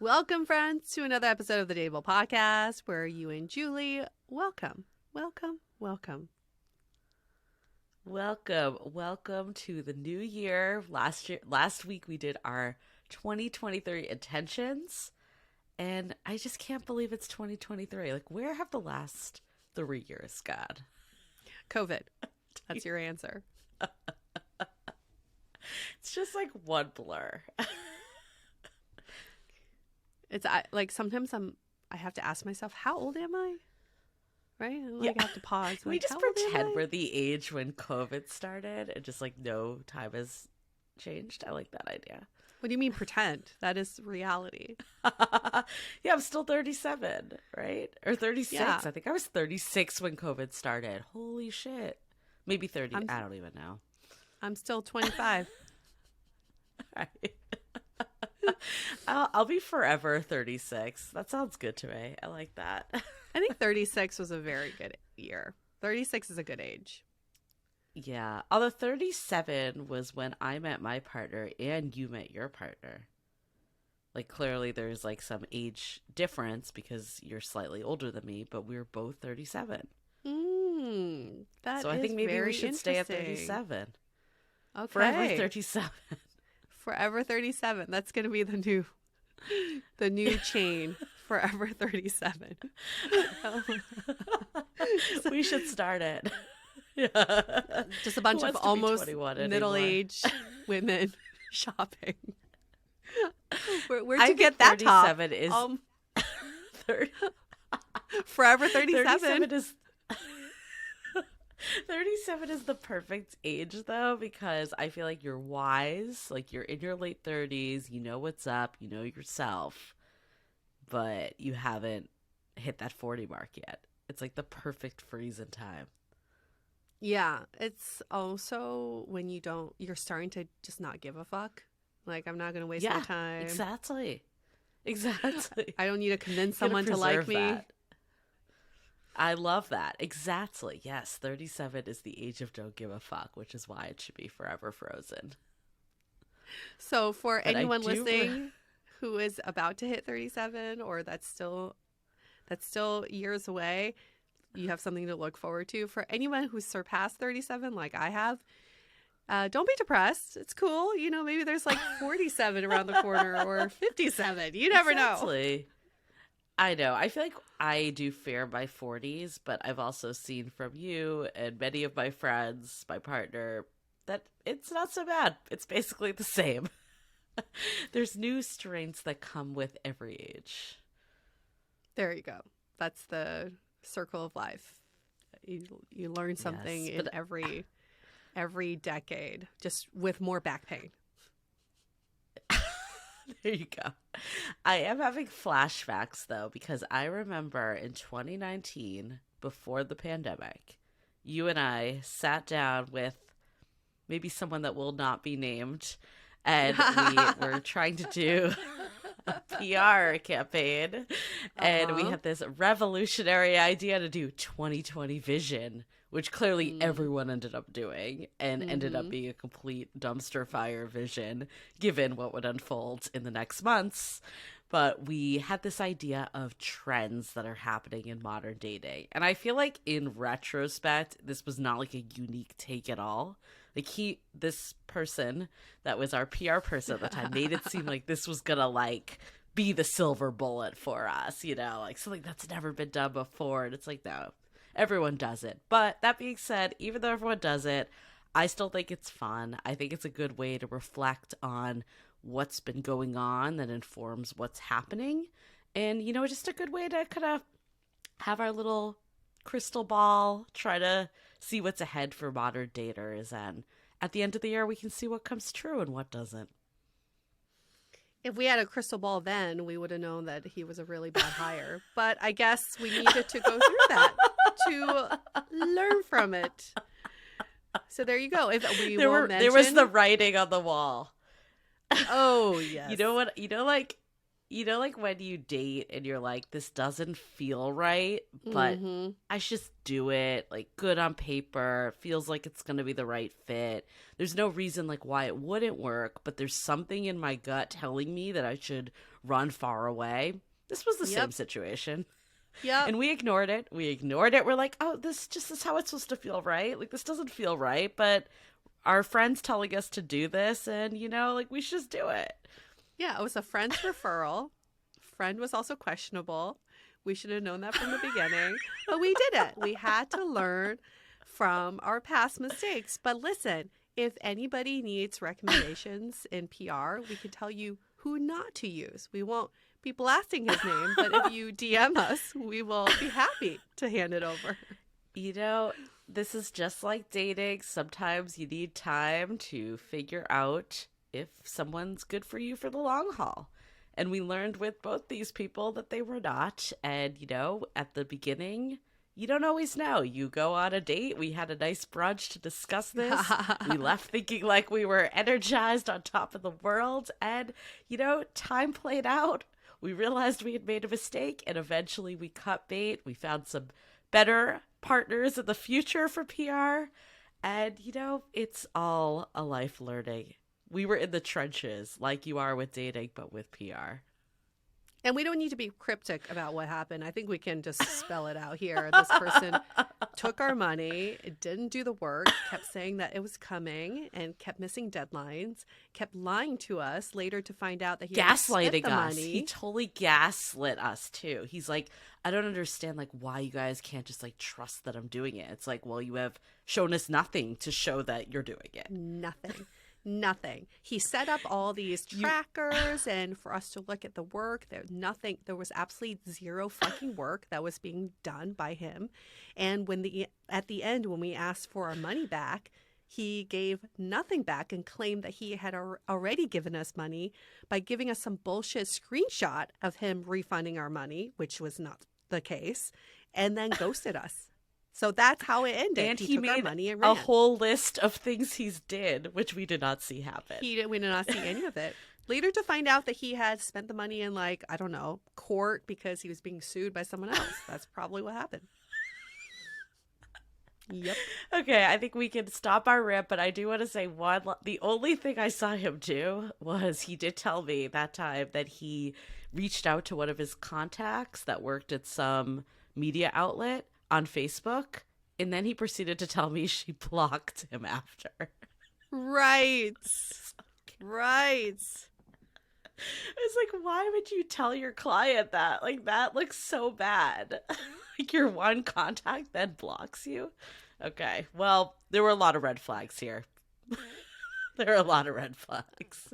Welcome, friends, to another episode of the Dateable podcast where you and Julie welcome. Welcome to the new year. Last week we did our 2023 intentions, and I just can't believe it's 2023. Like, where have the last 3 years gone? COVID. That's your answer. It's just like one blur. It's like sometimes I have to ask myself, how old am I? Right? I have to pause. We just pretend we're the age when COVID started and just like no time has changed. I like that idea. What do you mean pretend? That is reality. Yeah, I'm still 37, right? Or 36. Yeah. I think I was 36 when COVID started. Holy shit. Maybe 30. I don't even know. I'm still 25. Right. I'll be forever 36. That sounds good to me. I like that. I think 36 was a very good year. 36 is a good age. Yeah. Although 37 was when I met my partner and you met your partner. Like, clearly there's like some age difference because you're slightly older than me, but we were both 37. So I think maybe we should stay at 37. Okay. Forever 37. Forever 37. That's going to be the new chain. Forever 37. We should start it. Yeah. Just a bunch of almost middle-aged women shopping. Where'd you get that top? 37 is 30. Forever 37. 37 is the perfect age, though, because I feel like you're wise, like you're in your late 30s, you know what's up, you know yourself, but you haven't hit that 40 mark yet. It's like the perfect freeze in time. Yeah, it's also when you're starting to just not give a fuck. Like, I'm not going to waste my time. Exactly. I don't need to convince someone to like me. That. I love that. Exactly. Yes, 37 is the age of don't give a fuck, which is why it should be forever frozen. So for anyone listening who is about to hit 37 or that's still years away, you have something to look forward to. For anyone who's surpassed 37 like I have, don't be depressed. It's cool. You know, maybe there's like 47 around the corner or 57. You never know. I know. I feel like I do fear my 40s, but I've also seen from you and many of my friends, my partner, that it's not so bad. It's basically the same. There's new strains that come with every age. There you go. That's the circle of life. You learn something in every decade, just with more back pain. There you go. I am having flashbacks, though, because I remember in 2019, before the pandemic, you and I sat down with maybe someone that will not be named, and we were trying to do a PR campaign, and we had this revolutionary idea to do 2020 vision, which clearly everyone ended up doing and ended up being a complete dumpster fire vision given what would unfold in the next months. But we had this idea of trends that are happening in modern dating. And I feel like in retrospect, this was not like a unique take at all. Like this person that was our PR person at the time made it seem like this was gonna like be the silver bullet for us, you know, like something that's never been done before. And it's like, no. Everyone does it. But that being said, even though everyone does it, I still think it's fun. I think it's a good way to reflect on what's been going on that informs what's happening. And, you know, just a good way to kind of have our little crystal ball, try to see what's ahead for modern daters. And at the end of the year, we can see what comes true and what doesn't. If we had a crystal ball then, we would have known that he was a really bad hire. But I guess we needed to go through that to learn from it. So there you go. There was the writing on the wall. Oh, yes. You know what? Like when you date and you're like, this doesn't feel right, but I should just do it. Like, good on paper. Feels like it's going to be the right fit. There's no reason like why it wouldn't work, but there's something in my gut telling me that I should run far away. This was the same situation. Yeah. And we ignored it. We're like, oh, this is how it's supposed to feel, right? Like, this doesn't feel right, but our friend's telling us to do this, and, like, we should just do it. Yeah, it was a friend's referral. Friend was also questionable. We should have known that from the beginning. But we did it. We had to learn from our past mistakes. But listen, if anybody needs recommendations in PR, we can tell you who not to use. We won't be blasting his name, but if you DM us, we will be happy to hand it over. This is just like dating. Sometimes you need time to figure out if someone's good for you for the long haul. And we learned with both these people that they were not. And, at the beginning, you don't always know. You go on a date. We had a nice brunch to discuss this. We left thinking like we were energized on top of the world. And, time played out. We realized we had made a mistake, and eventually we cut bait. We found some better partners in the future for PR. And, it's all a life learning. We were in the trenches like you are with dating, but with PR. And we don't need to be cryptic about what happened. I think we can just spell it out here. This person took our money, didn't do the work, kept saying that it was coming, and kept missing deadlines, kept lying to us later to find out that he gaslighting the us. money. He totally gaslit us too. He's like, I don't understand like why you guys can't just like trust that I'm doing it. It's like, well, you have shown us nothing to show that you're doing it. Nothing. He set up all these trackers and for us to look at the work. There was absolutely zero fucking work that was being done by him. And at the end, when we asked for our money back, he gave nothing back and claimed that he had already given us money by giving us some bullshit screenshot of him refunding our money, which was not the case, and then ghosted us. So that's how it ended. And he took made our money and ran. A whole list of things he's did, which we did not see happen. We did not see any of it. Later to find out that he had spent the money in, like, I don't know, court because he was being sued by someone else. That's probably what happened. Yep. Okay, I think we can stop our rant, but I do want to say the only thing I saw him do was he did tell me that time that he reached out to one of his contacts that worked at some media outlet on Facebook, and then he proceeded to tell me she blocked him after. Right. It's like, why would you tell your client that? Like, that looks so bad. Like, your one contact then blocks you? Okay, well, there were a lot of red flags here. There are a lot of red flags.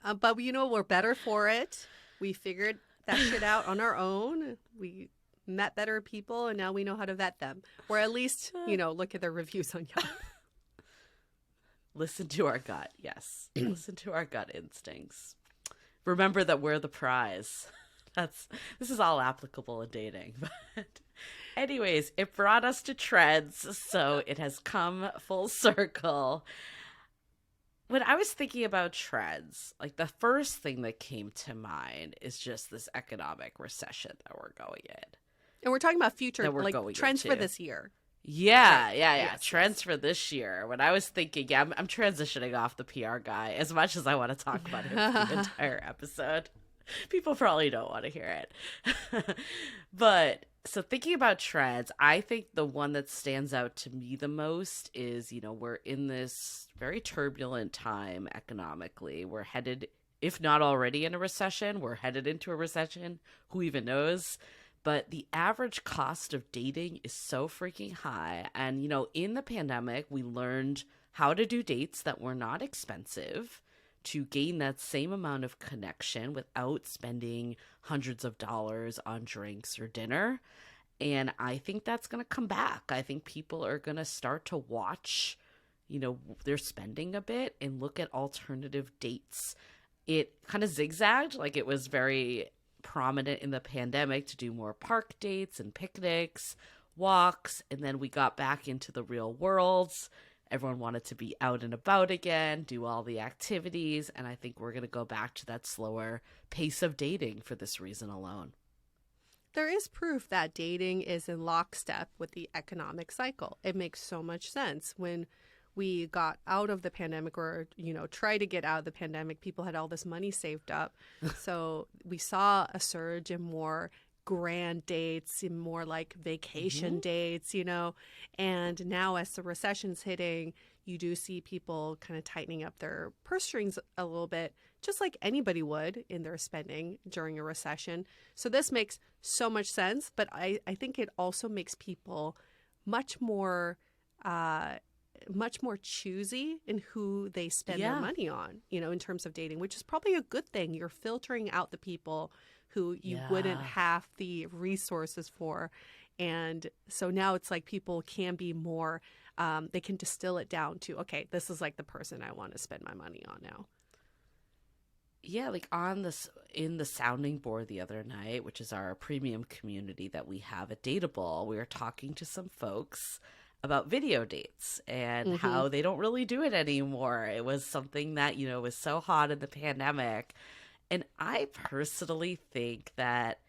But, we're better for it. We figured that shit out on our own. We met better people, and now we know how to vet them. Or at least, look at their reviews on Yelp. Listen to our gut, yes. Listen to our gut instincts. Remember that we're the prize. This is all applicable in dating. But anyways, it brought us to trends, so it has come full circle. When I was thinking about trends, like the first thing that came to mind is just this economic recession that we're going in. And we're talking about future, like trends for this year. Yeah. Yes, trends for this year. When I was thinking, I'm transitioning off the PR guy as much as I want to talk about him for the entire episode. People probably don't want to hear it. But so thinking about trends, I think the one that stands out to me the most is, we're in this very turbulent time economically. We're headed, if not already in a recession, we're headed into a recession. Who even knows? But the average cost of dating is so freaking high. And, in the pandemic, we learned how to do dates that were not expensive to gain that same amount of connection without spending hundreds of dollars on drinks or dinner. And I think that's going to come back. I think people are going to start to watch, their spending a bit and look at alternative dates. It kind of zigzagged, like it was very prominent in the pandemic to do more park dates and picnics, walks, and then we got back into the real world. Everyone wanted to be out and about again, do all the activities, and I think we're going to go back to that slower pace of dating for this reason alone. There is proof that dating is in lockstep with the economic cycle. It makes so much sense. When we got out of the pandemic, or, you know, try to get out of the pandemic, people had all this money saved up. So we saw a surge in more grand dates, in more like vacation dates, you know. And now as the recession's hitting, you do see people kind of tightening up their purse strings a little bit, just like anybody would in their spending during a recession. So this makes so much sense, but I think it also makes people much more choosy in who they spend their money on, you know, in terms of dating, which is probably a good thing. You're filtering out the people who you wouldn't have the resources for. And so now it's like people can be more, they can distill it down to, okay, this is like the person I want to spend my money on now. Yeah, like in the sounding board the other night, which is our premium community that we have at Dateable, we were talking to some folks about video dates and how they don't really do it anymore. It was something that, you know, was so hot in the pandemic. And I personally think that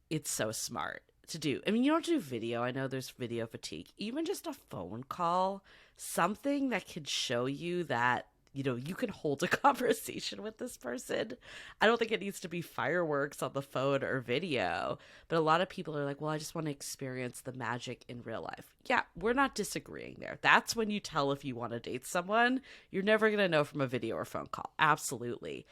it's so smart to do. I mean, you don't do video. I know there's video fatigue. Even just a phone call, something that could show you that, you know, you can hold a conversation with this person. I don't think it needs to be fireworks on the phone or video, but a lot of people are like, well, I just want to experience the magic in real life. Yeah, we're not disagreeing there. That's when you tell if you want to date someone. You're never going to know from a video or phone call. Absolutely.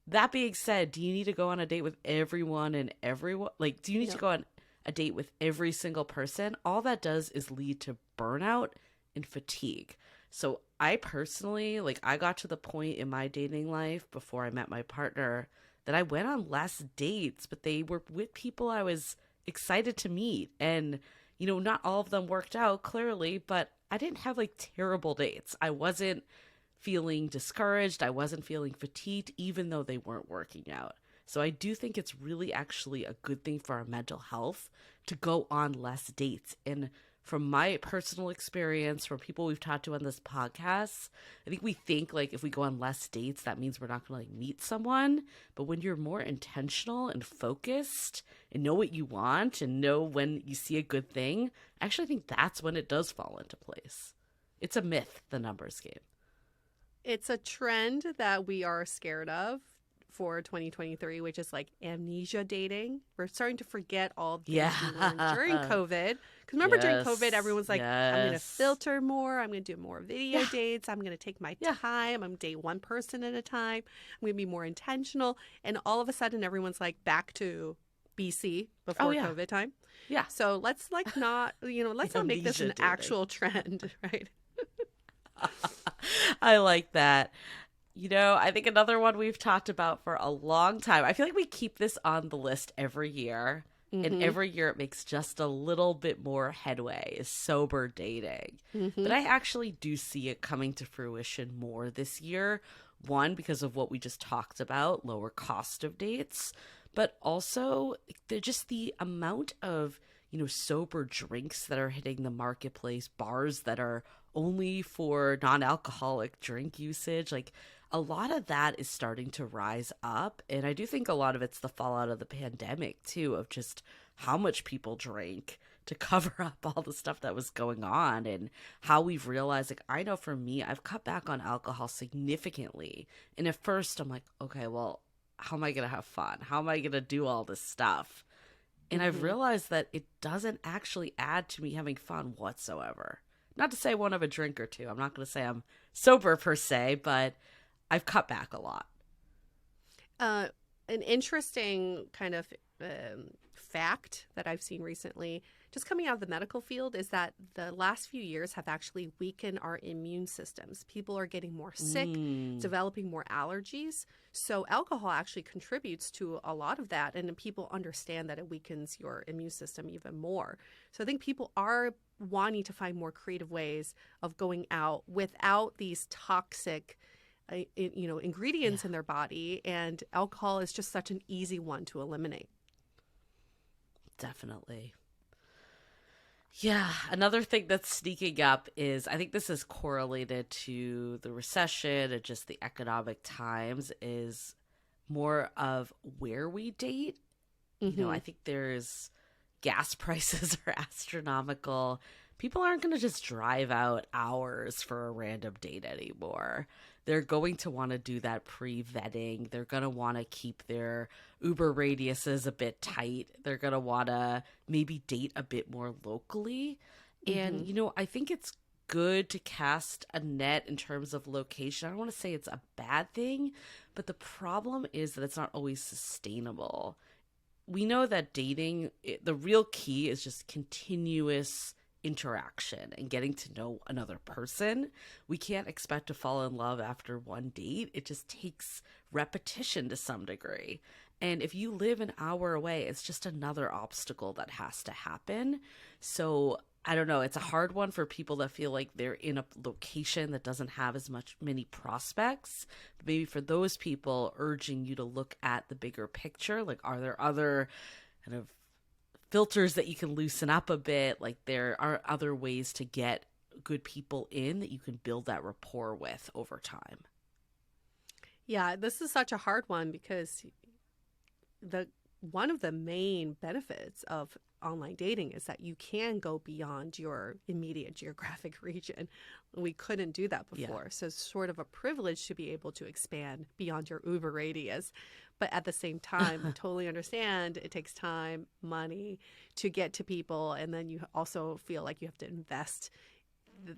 That being said, do you need to go on a date with everyone and everyone? Like, do you need to go on a date with every single person? All that does is lead to burnout and fatigue. So I personally, like, I got to the point in my dating life before I met my partner that I went on less dates, but they were with people I was excited to meet. And, you know, not all of them worked out, clearly, but I didn't have like terrible dates. I wasn't feeling discouraged. I wasn't feeling fatigued, even though they weren't working out. So I do think it's really actually a good thing for our mental health to go on less dates. And from my personal experience, from people we've talked to on this podcast, I think we think like if we go on less dates, that means we're not going to like meet someone. But when you're more intentional and focused and know what you want and know when you see a good thing, I actually think that's when it does fall into place. It's a myth, the numbers game. It's a trend that we are scared of for 2023, which is like amnesia dating. We're starting to forget all the things we learned during COVID. Because remember, during COVID, everyone's like, I'm going to filter more. I'm going to do more video dates. I'm going to take my time. I'm going to date one person at a time. I'm going to be more intentional. And all of a sudden, everyone's like back to BC before COVID time. Yeah. So let's like not, you know, let's not make this an actual trend, right? I like that. You know, I think another one we've talked about for a long time, I feel like we keep this on the list every year, and every year it makes just a little bit more headway, is sober dating. But I actually do see it coming to fruition more this year. One, because of what we just talked about, lower cost of dates, but also just the amount of, you know, sober drinks that are hitting the marketplace, bars that are only for non-alcoholic drink usage. Like, a lot of that is starting to rise up. And I do think a lot of it's the fallout of the pandemic, too, of just how much people drank to cover up all the stuff that was going on, and how we've realized, like, I know for me, I've cut back on alcohol significantly. And at first I'm like, okay, well, how am I going to have fun? How am I going to do all this stuff? And I've realized that it doesn't actually add to me having fun whatsoever. Not to say one of a drink or two. I'm not going to say I'm sober per se, but I've cut back a lot. An interesting kind of fact that I've seen recently, just coming out of the medical field, is that the last few years have actually weakened our immune systems. People are getting more sick, developing more allergies. So alcohol actually contributes to a lot of that. And people understand that it weakens your immune system even more. So I think people are wanting to find more creative ways of going out without these toxic ingredients in their body, and alcohol is just such an easy one to eliminate. Definitely. Yeah, another thing that's sneaking up is, I think this is correlated to the recession and just the economic times, is more of where we date. You know, I think there's gas prices are astronomical. people aren't going to just drive out hours for a random date anymore. They're going to want to do that pre-vetting. They're going to want to keep their Uber radiuses a bit tight. They're going to want to maybe date a bit more locally. And, I think it's good to cast a net in terms of location. I don't want to say it's a bad thing, but the problem is that it's not always sustainable. We know that dating, the real key is just continuous interaction and getting to know another person. We can't expect to fall in love after one date. It just takes repetition to some degree. And if you live an hour away, it's just another obstacle that has to happen. So I don't know. It's a hard one for people that feel like they're in a location that doesn't have as many prospects. But maybe for those people, urging you to look at the bigger picture. Like, are there other kind of filters that you can loosen up a bit? Like, there are other ways to get good people in that you can build that rapport with over time. Yeah, this is such a hard one because one of the main benefits of online dating is that you can go beyond your immediate geographic region. We couldn't do that before. Yeah. So it's sort of a privilege to be able to expand beyond your Uber radius. But at the same time, I totally understand it takes time, money to get to people. And then you also feel like you have to invest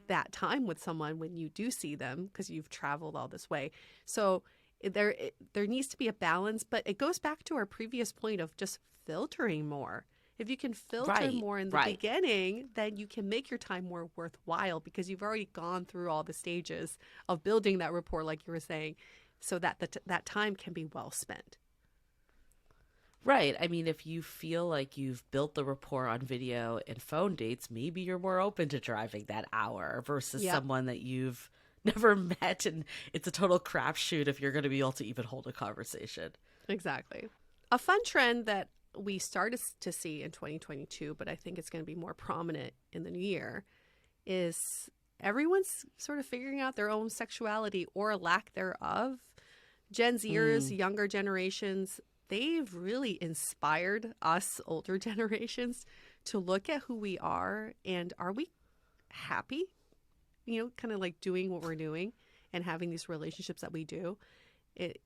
that time with someone when you do see them because you've traveled all this way. So there needs to be a balance, but it goes back to our previous point of just filtering more. If you can filter more in the beginning, then you can make your time more worthwhile because you've already gone through all the stages of building that rapport, like you were saying, so that that time can be well spent. Right. I mean, if you feel like you've built the rapport on video and phone dates, maybe you're more open to driving that hour versus someone that you've never met, and it's a total crapshoot if you're going to be able to even hold a conversation. Exactly. A fun trend that we started to see in 2022, but I think it's going to be more prominent in the new year, is everyone's sort of figuring out their own sexuality or lack thereof. Gen Zers, younger generations, they've really inspired us older generations to look at who we are and are we happy? Kind of like doing what we're doing and having these relationships that we do.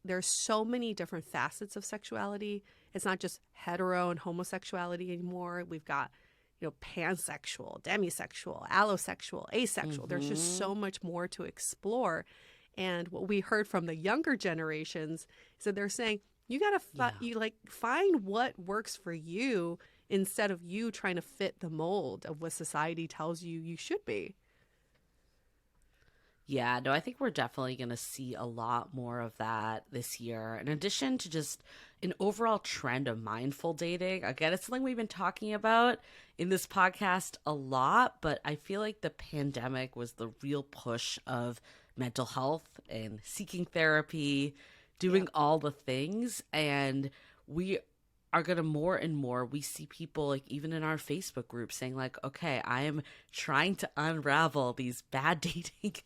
There's so many different facets of sexuality. It's not just hetero and homosexuality anymore. We've got, pansexual, demisexual, allosexual, asexual. There's just so much more to explore. And what we heard from the younger generations is that they're saying, you got to find what works for you instead of you trying to fit the mold of what society tells you should be. Yeah, no, I think we're definitely going to see a lot more of that this year. In addition to just an overall trend of mindful dating. Again, it's something we've been talking about in this podcast a lot, but I feel like the pandemic was the real push of mental health and seeking therapy, doing all the things. And we are going to more and more, we see people like even in our Facebook group saying like, okay, I am trying to unravel these bad dating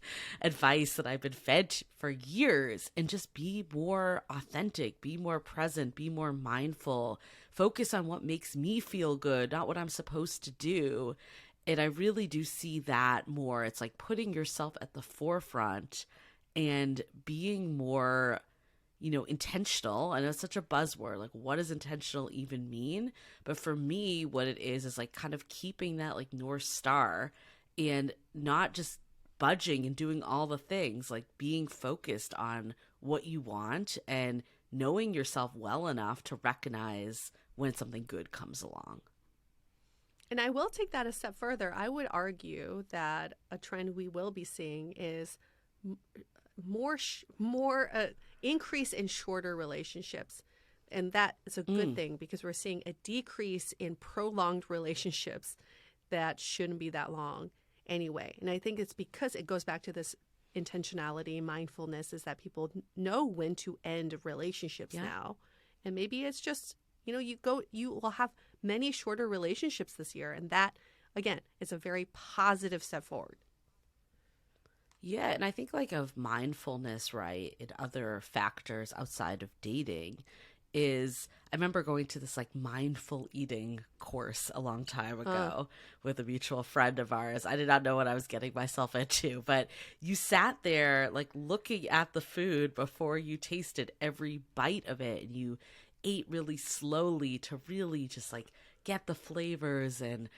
advice that I've been fed for years and just be more authentic, be more present, be more mindful, focus on what makes me feel good, not what I'm supposed to do. And I really do see that more. It's like putting yourself at the forefront and being more intentional. I know it's such a buzzword. Like, what does intentional even mean? But for me, what it is like kind of keeping that like North Star and not just budging and doing all the things, like being focused on what you want and knowing yourself well enough to recognize when something good comes along. And I will take that a step further. I would argue that a trend we will be seeing is more increase in shorter relationships. And that is a good thing because we're seeing a decrease in prolonged relationships that shouldn't be that long anyway. And I think it's because it goes back to this intentionality, mindfulness, is that people know when to end relationships now. And maybe it's just, you will have many shorter relationships this year. And that, again, is a very positive step forward. Yeah, and I think like of mindfulness, right, and other factors outside of dating is I remember going to this like mindful eating course a long time ago with a mutual friend of ours. I did not know what I was getting myself into, but you sat there like looking at the food before you tasted every bite of it, and you ate really slowly to really just like get the flavors and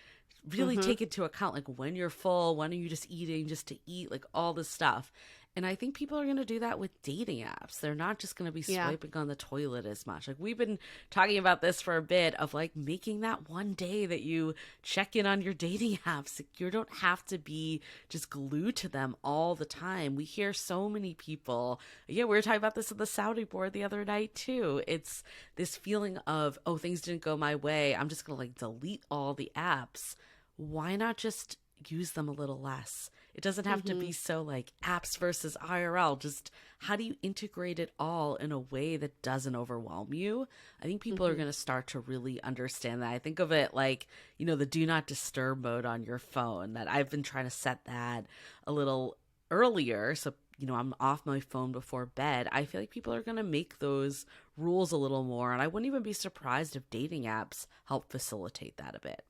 really take into account like when you're full, when are you just eating just to eat, like all this stuff. And I think people are going to do that with dating apps. They're not just going to be swiping on the toilet as much. Like we've been talking about this for a bit of like making that one day that you check in on your dating apps. You don't have to be just glued to them all the time. We hear so many people. Yeah, we were talking about this at the Saudi board the other night too. It's this feeling of, oh, things didn't go my way. I'm just going to like delete all the apps. Why not just use them a little less? It doesn't have to be so like apps versus IRL. Just how do you integrate it all in a way that doesn't overwhelm you? I think people are going to start to really understand that. I think of it like, you know, the do not disturb mode on your phone, that I've been trying to set that a little earlier. So, you know, I'm off my phone before bed. I feel like people are going to make those rules a little more. And I wouldn't even be surprised if dating apps help facilitate that a bit.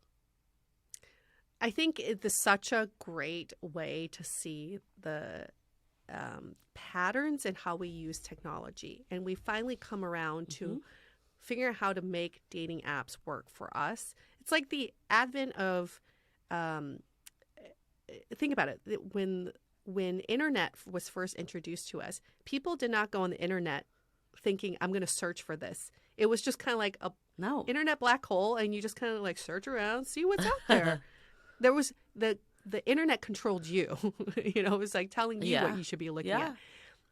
I think it's such a great way to see the patterns in how we use technology. And we finally come around to figure out how to make dating apps work for us. It's like the advent of, think about it, when internet was first introduced to us, people did not go on the internet thinking, I'm going to search for this. It was just kind of like a internet black hole, and you just kind of like search around, see what's out there. There was the internet controlled you, you know, it was like telling you what you should be looking at.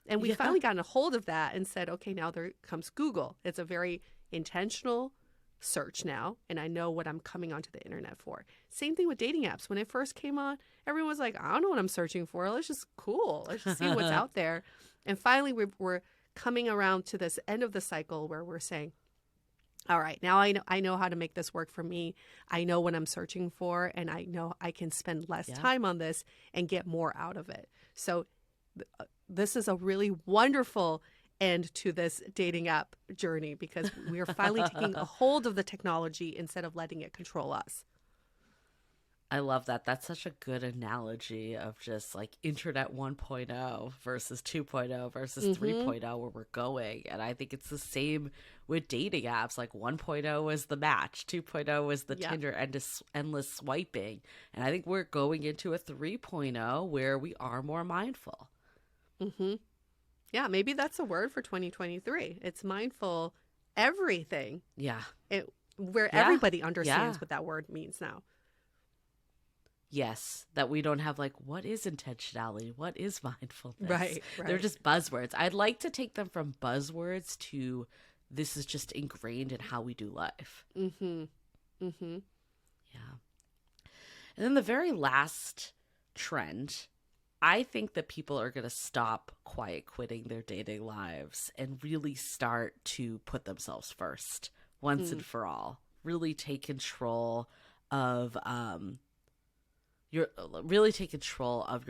And we finally gotten a hold of that and said, okay, now there comes Google. It's a very intentional search now, and I know what I'm coming onto the internet for. Same thing with dating apps. When it first came on, everyone was like, I don't know what I'm searching for. Let's just Let's just see what's out there. And finally, we're coming around to this end of the cycle where we're saying, all right, now I know how to make this work for me. I know what I'm searching for, and I know I can spend less time on this and get more out of it. So this is a really wonderful end to this dating app journey, because we are finally taking a hold of the technology instead of letting it control us. I love that. That's such a good analogy of just like internet 1.0 versus 2.0 versus 3.0 where we're going. And I think it's the same with dating apps. Like 1.0 was the match, 2.0 was the Tinder and endless swiping. And I think we're going into a 3.0 where we are more mindful. Yeah, maybe that's a word for 2023. It's mindful everything. Yeah. Where everybody understands what that word means now. Yes, that we don't have like, what is intentionality? What is mindfulness? Right. They're just buzzwords. I'd like to take them from buzzwords to this is just ingrained in how we do life. Yeah. And then the very last trend, I think that people are going to stop quiet quitting their dating lives and really start to put themselves first once and for all. Really take control of your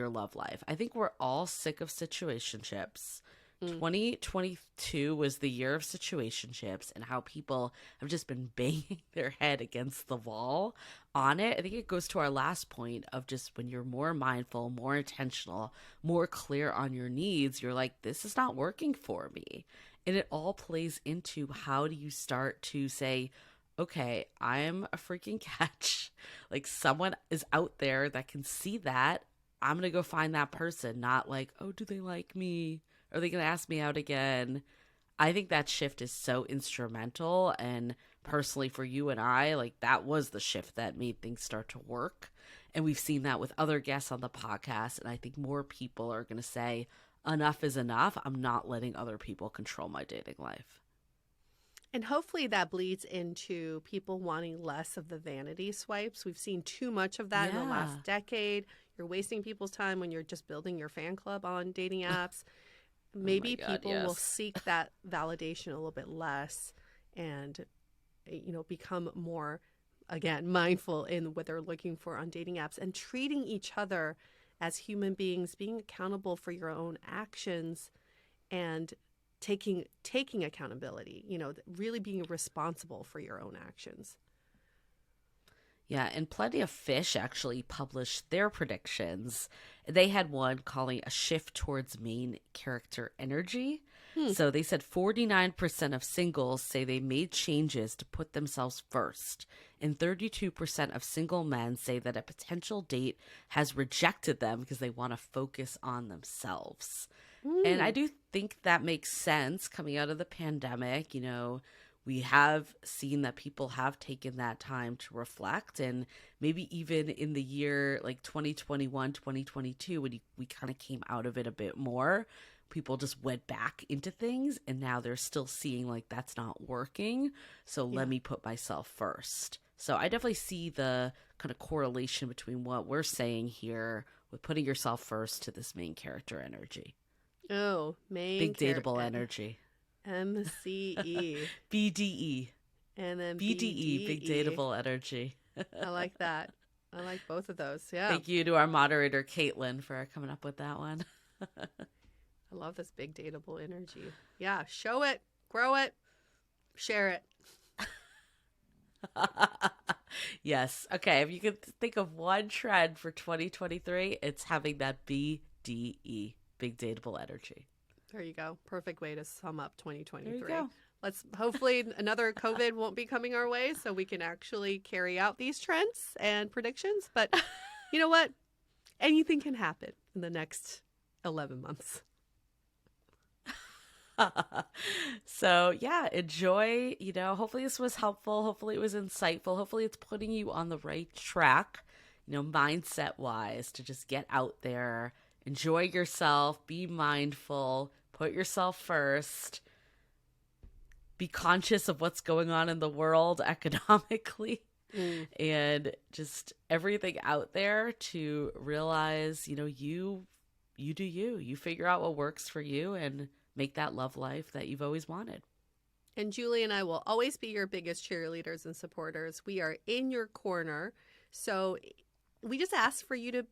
love life. I think we're all sick of situationships. 2022 was the year of situationships and how people have just been banging their head against the wall on it. I think it goes to our last point of just when you're more mindful, more intentional, more clear on your needs, you're like, this is not working for me. And it all plays into how do you start to say, okay, I'm a freaking catch. Like someone is out there that can see that. I'm going to go find that person, not like, oh, do they like me? Are they going to ask me out again? I think that shift is so instrumental. And personally for you and I, like that was the shift that made things start to work. And we've seen that with other guests on the podcast. And I think more people are going to say, enough is enough. I'm not letting other people control my dating life. And hopefully that bleeds into people wanting less of the vanity swipes. We've seen too much of that in the last decade. You're wasting people's time when you're just building your fan club on dating apps. Maybe people will seek that validation a little bit less and, you know, become more, again, mindful in what they're looking for on dating apps and treating each other as human beings, being accountable for your own actions and taking accountability, really being responsible for your own actions. Yeah, and Plenty of Fish actually published their predictions. They had one calling a shift towards main character energy. So they said 49% of singles say they made changes to put themselves first, and 32% of single men say that a potential date has rejected them because they want to focus on themselves. And I do think that makes sense coming out of the pandemic. We have seen that people have taken that time to reflect, and maybe even in the year like 2021, 2022, when we kind of came out of it a bit more, people just went back into things, and now they're still seeing like that's not working. So let me put myself first. So I definitely see the kind of correlation between what we're saying here with putting yourself first to this main character energy. Oh, big dateable energy. MCE. BDE. And then BDE, big dateable energy. I like that. I like both of those. Yeah. Thank you to our moderator, Caitlin, for coming up with that one. I love this big dateable energy. Yeah. Show it, grow it, share it. Yes. Okay. If you could think of one trend for 2023, it's having that BDE, big dateable energy. There you go. Perfect way to sum up 2023. There you go. Let's hopefully another COVID won't be coming our way so we can actually carry out these trends and predictions. But you know what? Anything can happen in the next 11 months. So yeah, enjoy, hopefully this was helpful. Hopefully it was insightful. Hopefully it's putting you on the right track, mindset wise, to just get out there, enjoy yourself, be mindful, put yourself first, be conscious of what's going on in the world economically, and just everything out there to realize, you do you figure out what works for you and make that love life that you've always wanted. And Julie and I will always be your biggest cheerleaders and supporters. We are in your corner. So we just ask for you to,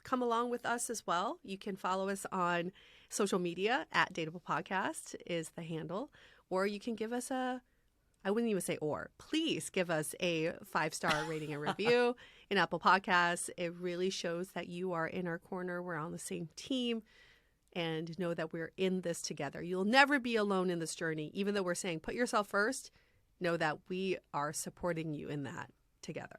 come along with us as well. You can follow us on social media at Dateable Podcast is the handle. Or you can give us I wouldn't even say please give us a 5-star rating and review in Apple Podcasts. It really shows that you are in our corner. We're on the same team. And know that we're in this together. You'll never be alone in this journey. Even though we're saying put yourself first, know that we are supporting you in that together.